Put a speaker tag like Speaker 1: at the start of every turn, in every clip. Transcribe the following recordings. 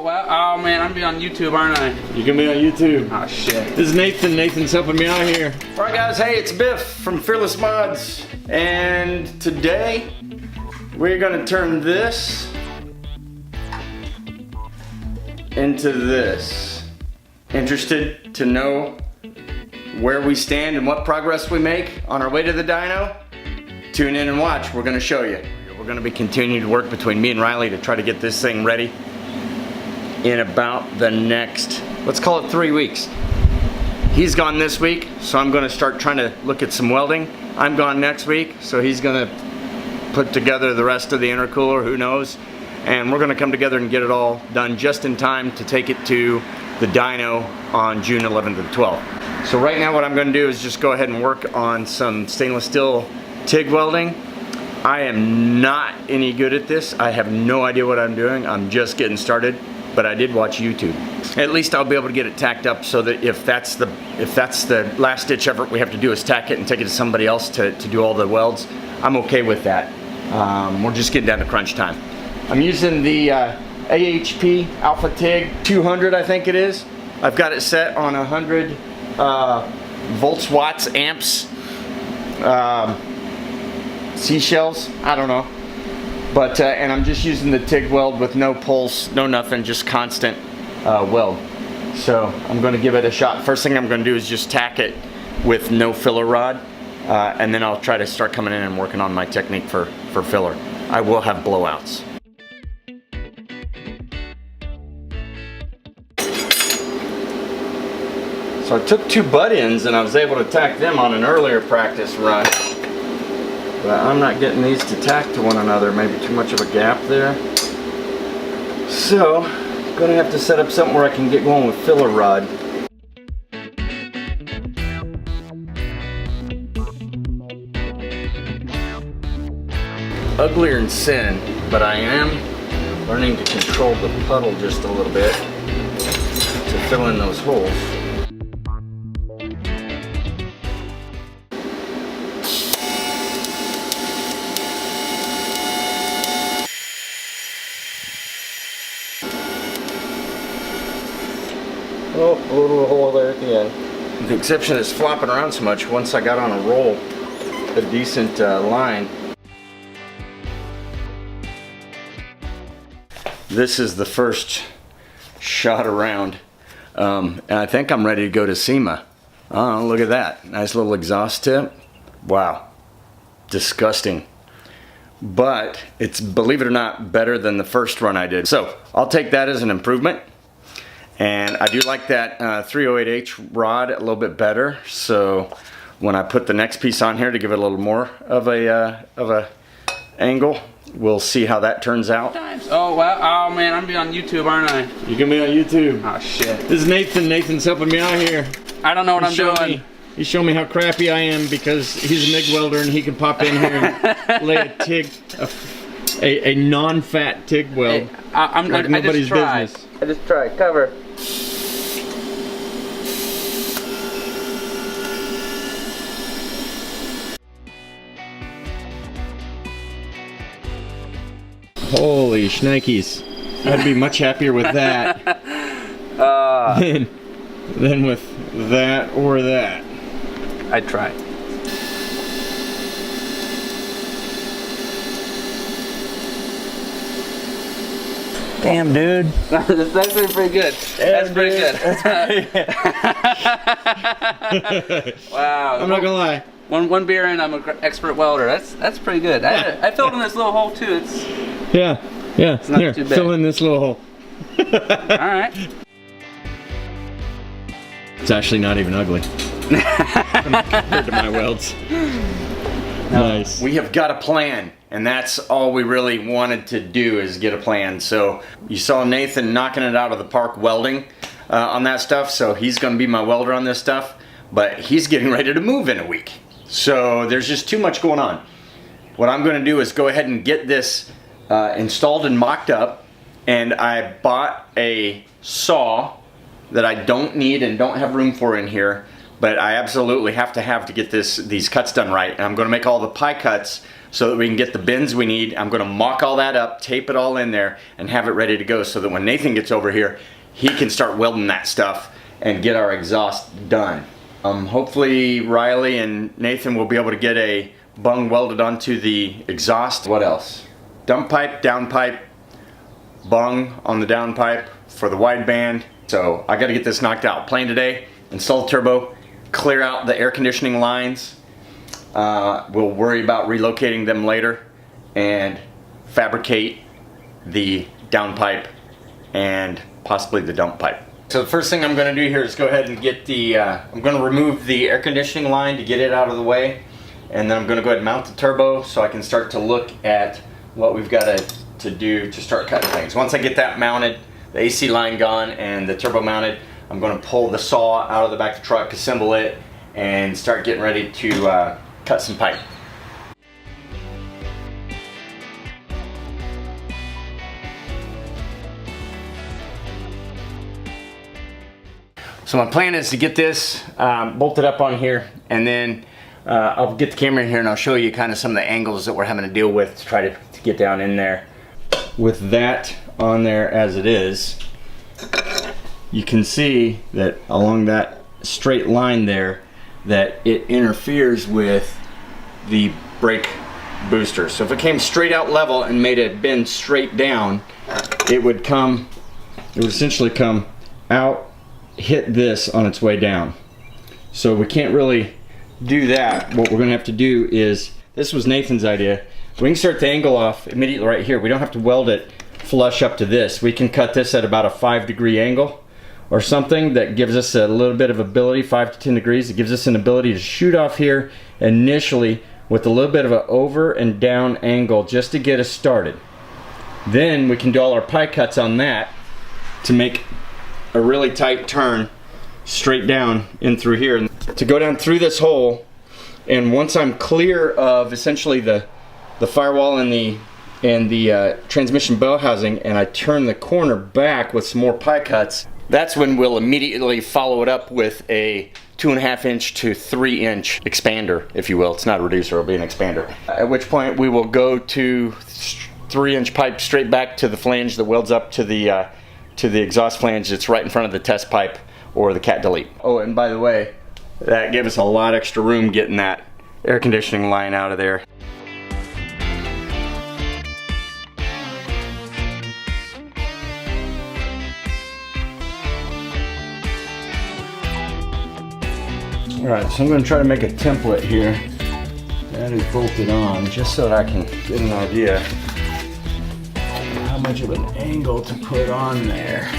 Speaker 1: Oh man, I'm gonna be on YouTube, aren't I?
Speaker 2: You can be on YouTube.
Speaker 1: Oh shit.
Speaker 2: This is Nathan. Nathan's helping me out here.
Speaker 3: Alright guys, hey, it's Biff from Fearless Mods. And today, we're gonna turn this into this. Interested to know where we stand and what progress we make on our way to the dyno? Tune in and watch, we're gonna show you. We're gonna be continuing to work between me and Riley to try to get this thing ready in about the next, let's call it 3 weeks. He's gone this week, so I'm gonna start trying to look at some welding. I'm gone next week, so he's gonna put together the rest of the intercooler, who knows. And we're gonna come together and get it all done just in time to take it to the dyno on June 11th and 12th. So right now what I'm gonna do is just go ahead and work on some stainless steel TIG welding. I am not any good at this. I have no idea what I'm doing. I'm just getting started, but I did watch YouTube. At least I'll be able to get it tacked up so that if that's the last ditch effort we have to do is tack it and take it to somebody else to do all the welds, I'm okay with that. We're just getting down to crunch time. I'm using the AHP Alpha TIG 200, I think it is. I've got it set on 100 volts, watts, amps, seashells, I don't know. But, and I'm just using the TIG weld with no pulse, no nothing, just constant weld. So I'm gonna give it a shot. First thing I'm gonna do is just tack it with no filler rod. And then I'll try to start coming in and working on my technique for filler. I will have blowouts. So I took 2 butt-ins and I was able to tack them on an earlier practice run. But I'm not getting these to tack to one another, maybe too much of a gap there. So, I'm gonna have to set up something where I can get going with filler rod. Uglier than sin, but I am learning to control the puddle just a little bit to fill in those holes. Oh, a little hole there at the end. The exception is flopping around so much. Once I got on a roll, a decent line. This is the first shot around. And I think I'm ready to go to SEMA. Oh, look at that. Nice little exhaust tip. Wow. Disgusting. But it's, believe it or not, better than the first run I did. So I'll take that as an improvement. And I do like that 308H rod a little bit better. So when I put the next piece on here to give it a little more of a angle, we'll see how that turns out.
Speaker 1: Oh wow! Oh man, I'm gonna be on YouTube, aren't I?
Speaker 2: You can be on YouTube.
Speaker 1: Oh shit.
Speaker 2: This is Nathan. Nathan's helping me out here.
Speaker 1: I don't know what I'm doing.
Speaker 2: He's showing me how crappy I am because he's a MIG welder and he can pop in here and lay a TIG, a non-fat TIG weld.
Speaker 1: Hey, I'm
Speaker 2: like nobody's business.
Speaker 1: I just tried. Cover.
Speaker 2: Holy shnikes. I'd be much happier with that than with that or that.
Speaker 1: I'd try.
Speaker 2: Damn, dude.
Speaker 1: That's actually pretty good. That's pretty good. Wow.
Speaker 2: I'm not gonna lie.
Speaker 1: One beer in, I'm an expert welder. That's pretty good.
Speaker 2: Yeah.
Speaker 1: I filled in this little hole too. It's
Speaker 2: yeah.
Speaker 1: It's not
Speaker 2: Here,
Speaker 1: too bad.
Speaker 2: fill in this little hole.
Speaker 1: all right.
Speaker 2: It's actually not even ugly compared to my welds. Nice.
Speaker 3: We have got a plan, and that's all we really wanted to do is get a plan. So you saw Nathan knocking it out of the park welding on that stuff, so he's going to be my welder on this stuff, but he's getting ready to move in a week. So there's just too much going on. What I'm going to do is go ahead and get this installed and mocked up, and I bought a saw that I don't need and don't have room for in here, but I absolutely have to get these cuts done right. And I'm going to make all the pie cuts so that we can get the bins we need. I'm gonna mock all that up, tape it all in there, and have it ready to go so that when Nathan gets over here, he can start welding that stuff and get our exhaust done. Hopefully Riley and Nathan will be able to get a bung welded onto the exhaust. What else? Dump pipe, downpipe, bung on the downpipe for the wideband. So I gotta get this knocked out. Plan today, install the turbo, clear out the air conditioning lines. We'll worry about relocating them later, and fabricate the downpipe and possibly the dump pipe. So the first thing I'm going to do here is go ahead and get the, I'm going to remove the air conditioning line to get it out of the way, and then I'm going to go ahead and mount the turbo so I can start to look at what we've got to do to start cutting things. Once I get that mounted, the AC line gone and the turbo mounted, I'm going to pull the saw out of the back of the truck, assemble it, and start getting ready to cut some pipe. So my plan is to get this bolted up on here, and then I'll get the camera in here and I'll show you kind of some of the angles that we're having to deal with to try to get down in there. With that on there as it is, you can see that along that straight line there that it interferes with the brake booster. So if it came straight out level and made it bend straight down, it would essentially come out, hit this on its way down. So we can't really do that. What we're gonna have to do is, this was Nathan's idea, we can start the angle off immediately right here. We don't have to weld it flush up to this. We can cut this at about a 5-degree angle or something that gives us a little bit of ability, 5 to 10 degrees. It gives us an ability to shoot off here initially with a little bit of an over and down angle just to get us started. Then we can do all our pie cuts on that to make a really tight turn straight down in through here to go down through this hole. And once I'm clear of essentially the firewall and the transmission bell housing, and I turn the corner back with some more pie cuts, that's when we'll immediately follow it up with a 2.5 inch to 3 inch expander, if you will. It's not a reducer, it'll be an expander. At which point we will go to 3 inch pipe straight back to the flange that welds up to the exhaust flange that's right in front of the test pipe or the cat delete. Oh, and by the way, that gave us a lot extra room getting that air conditioning line out of there. Alright, so I'm going to try to make a template here that is bolted on just so that I can get an idea how much of an angle to put on there.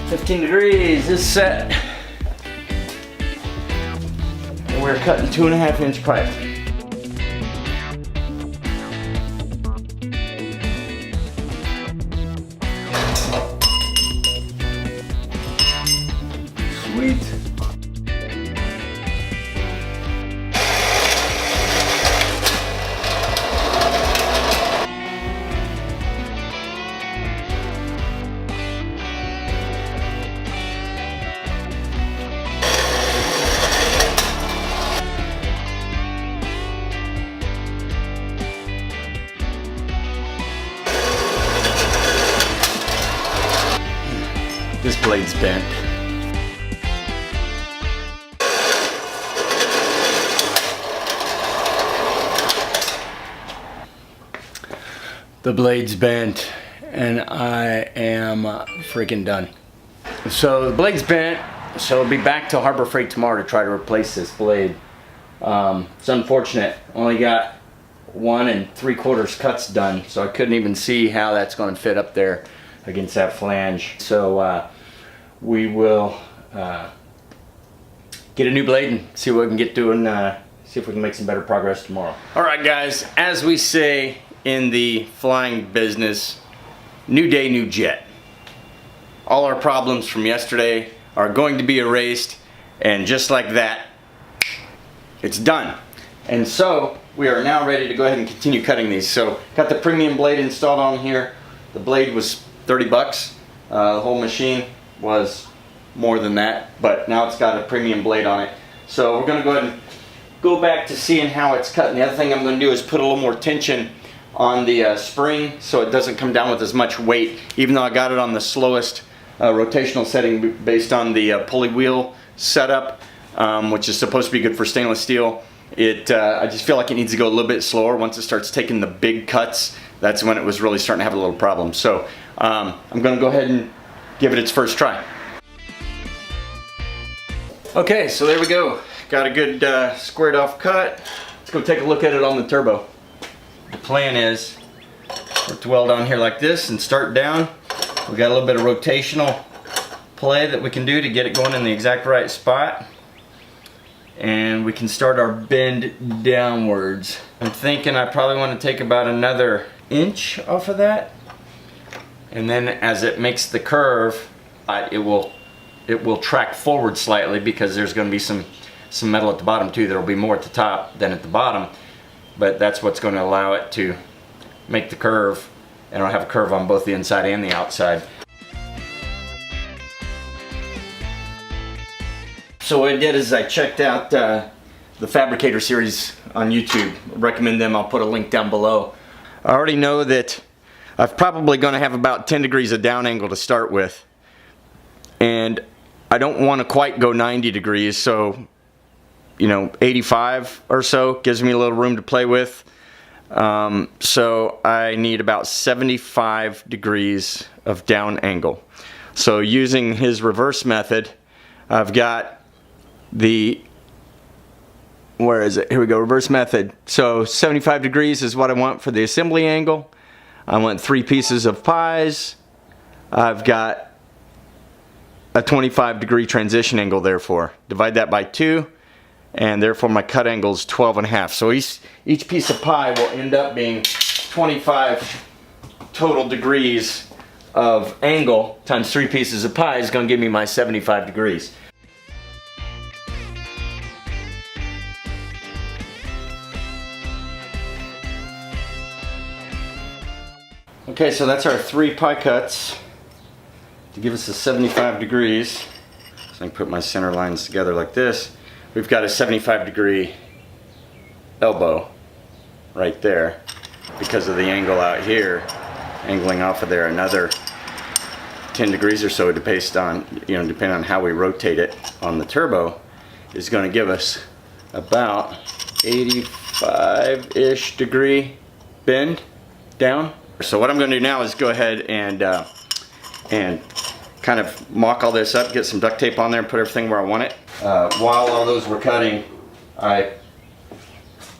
Speaker 3: $15 degrees is set. And we're cutting 2.5 inch pipe. Sweet. This blade's bent. The blade's bent and I am freaking done. So the blade's bent, so I'll be back to Harbor Freight tomorrow to try to replace this blade. It's unfortunate, only got 1 3/4 cuts done, so I couldn't even see how that's going to fit up there against that flange. So we will get a new blade and see what we can get doing, see if we can make some better progress tomorrow. Alright guys, as we say in the flying business, new day, new jet. All our problems from yesterday are going to be erased, and just like that, it's done. And so we are now ready to go ahead and continue cutting these. So got the premium blade installed on here. The blade was 30 bucks. The whole machine was more than that, but now it's got a premium blade on it. So we're gonna go ahead and go back to seeing how it's cut. And the other thing I'm gonna do is put a little more tension on the spring so it doesn't come down with as much weight, even though I got it on the slowest rotational setting based on the pulley wheel setup, which is supposed to be good for stainless steel. I just feel like it needs to go a little bit slower. Once it starts taking the big cuts, that's when it was really starting to have a little problem. So I'm going to go ahead and give it its first try. Okay, so there we go. Got a good squared off cut. Let's go take a look at it on the turbo. The plan is to weld on here like this and start down. We got a little bit of rotational play that we can do to get it going in the exact right spot. And we can start our bend downwards. I'm thinking I probably want to take about another inch off of that. And then as it makes the curve, it will track forward slightly because there's going to be some metal at the bottom too. There will be more at the top than at the bottom. But that's what's going to allow it to make the curve. And it'll have a curve on both the inside and the outside. So what I did is I checked out the Fabricator series on YouTube. I recommend them. I'll put a link down below. I already know that I'm probably going to have about 10 degrees of down angle to start with. And I don't want to quite go 90 degrees, so 85 or so gives me a little room to play with. So I need about 75 degrees of down angle. So using his reverse method, I've got where is it? Here we go, reverse method. So 75 degrees is what I want for the assembly angle. I want 3 pieces of pies. I've got a 25 degree transition angle, therefore. Divide that by 2, and therefore my cut angle is 12.5. So each piece of pie will end up being 25 total degrees of angle times 3 pieces of pie is going to give me my 75 degrees. Okay, so that's our 3 pie cuts to give us a 75 degrees. So I can put my center lines together like this. We've got a 75 degree elbow right there because of the angle out here, angling off of there another 10 degrees or so based on, depending on how we rotate it on the turbo, is going to give us about 85-ish degree bend down. So what I'm going to do now is go ahead and kind of mock all this up, get some duct tape on there and put everything where I want it. While all those were cutting, I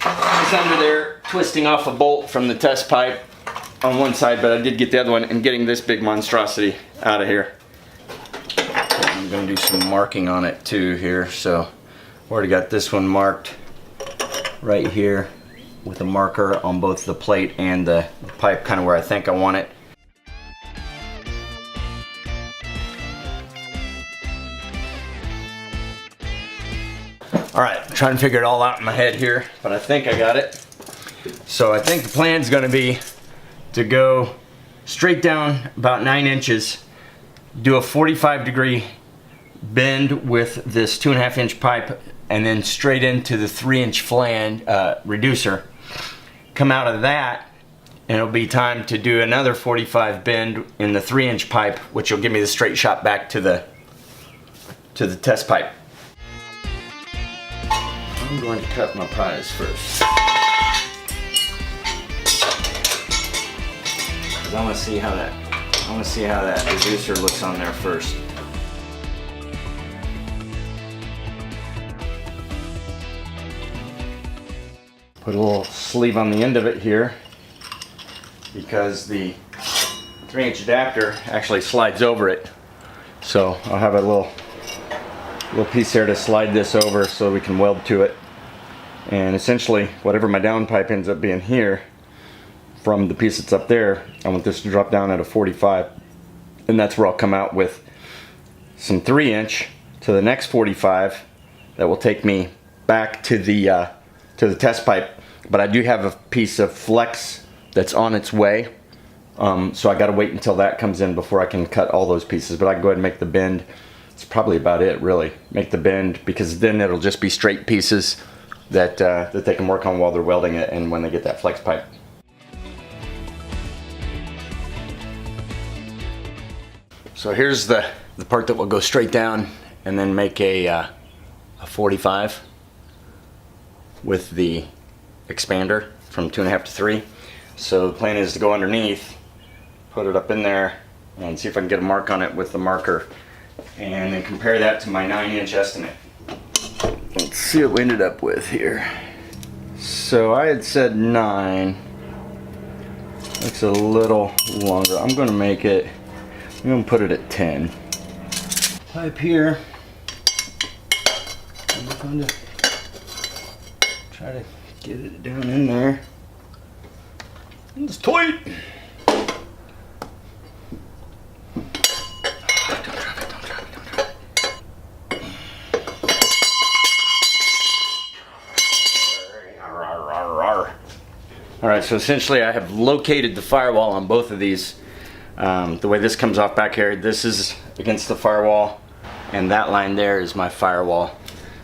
Speaker 3: was under there twisting off a bolt from the test pipe on one side, but I did get the other one and getting this big monstrosity out of here. I'm going to do some marking on it too here. So already got this one marked right here with a marker on both the plate and the pipe, kind of where I think I want it. Alright, trying to figure it all out in my head here, but I think I got it. So I think the plan is going to be to go straight down about 9 inches, do a 45 degree bend with this 2.5 inch pipe, and then straight into the 3-inch flange reducer. Come out of that, and it'll be time to do another 45 bend in the 3-inch pipe, which will give me the straight shot back to the test pipe. I'm going to cut my pies first, because I want to see how that reducer looks on there first. Put a little sleeve on the end of it here because the 3-inch adapter actually slides over it. So I'll have a little piece there to slide this over so we can weld to it. And essentially, whatever my downpipe ends up being here from the piece that's up there, I want this to drop down at a 45. And that's where I'll come out with some 3-inch to the next 45 that will take me back to the test pipe. But I do have a piece of flex that's on its way, so I got to wait until that comes in before I can cut all those pieces. But I can go ahead and make the bend It's probably about it, really. Make the bend, because then it'll just be straight pieces that that they can work on while they're welding it and when they get that flex pipe. So here's the part that will go straight down and then make a 45 with the expander from 2.5 to 3. So the plan is to go underneath, put it up in there, and see if I can get a mark on it with the marker, and then compare that to my 9-inch estimate. Let's see what we ended up with here. So I had said 9. Looks a little longer. I'm going to make it, I'm going to put it at 10. Pipe here. I'm going to try to get it down in there. It's tight. Alright, so essentially I have located the firewall on both of these. The way this comes off back here, this is against the firewall, and that line there is my firewall.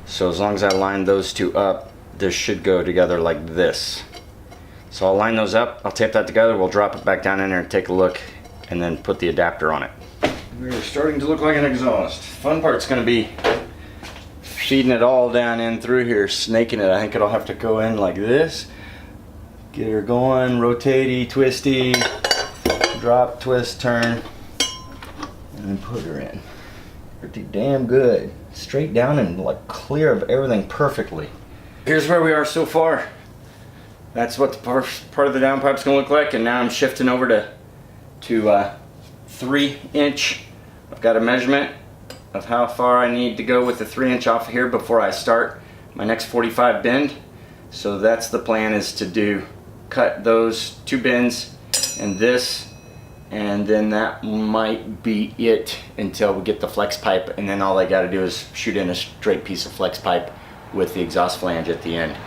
Speaker 3: So as long as I line those two up, this should go together like this. So I'll line those up, I'll tape that together, we'll drop it back down in there and take a look, and then put the adapter on it. We're starting to look like an exhaust. Fun part's going to be feeding it all down in through here, snaking it. I think it'll have to go in like this. Get her going, rotatey, twisty, drop, twist, turn, and then put her in. Pretty damn good. Straight down and like clear of everything perfectly. Here's where we are so far. That's what the first part of the downpipe's gonna look like, and now I'm shifting over to 3-inch. I've got a measurement of how far I need to go with the 3-inch off of here before I start my next 45 bend. So that's the plan, is to cut those 2 bends and this, and then that might be it until we get the flex pipe, and then all I gotta do is shoot in a straight piece of flex pipe with the exhaust flange at the end.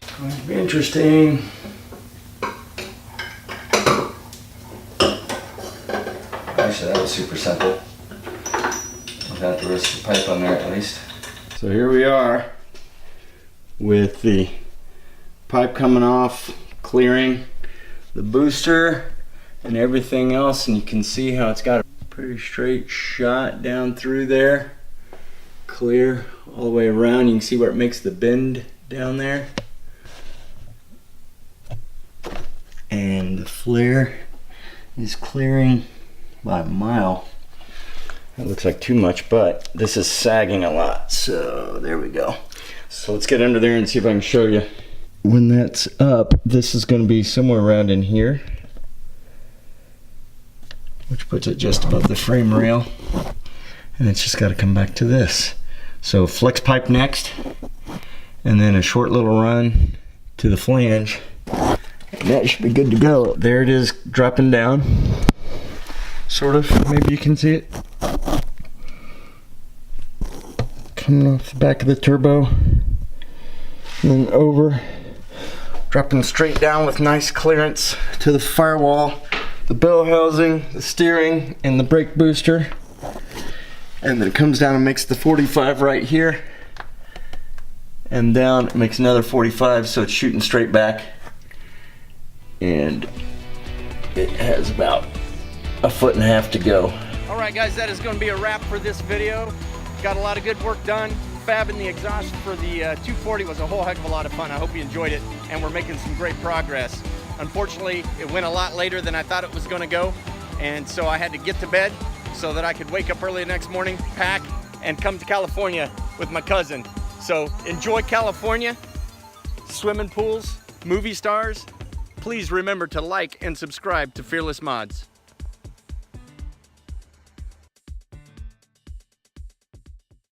Speaker 3: It's going to be interesting. Actually, that was super simple. Without the rest of the pipe on there at least. So here we are with the pipe coming off, clearing the booster and everything else, and you can see how it's got a pretty straight shot down through there. Clear all the way around. You can see where it makes the bend down there. And the flare is clearing by a mile. That looks like too much, but this is sagging a lot, so there we go. So let's get under there and see if I can show you. When that's up, this is going to be somewhere around in here, which puts it just above the frame rail, and it's just got to come back to this. So flex pipe next, and then a short little run to the flange, and that should be good to go. There it is, dropping down, sort of. Maybe you can see it coming off the back of the turbo, and then over, dropping straight down with nice clearance to the firewall, the bell housing, the steering, and the brake booster. And then it comes down and makes the 45 right here, and down it makes another 45, so it's shooting straight back, and it has about 1.5 foot to go.
Speaker 4: Alright guys, that is going to be a wrap for this video. Got a lot of good work done. Fabbing the exhaust for the 240 was a whole heck of a lot of fun. I hope you enjoyed it, and we're making some great progress. Unfortunately, it went a lot later than I thought it was going to go, and so I had to get to bed so that I could wake up early the next morning, pack, and come to California with my cousin. So enjoy California, swimming pools, movie stars. Please remember to like and subscribe to Fearless Mods.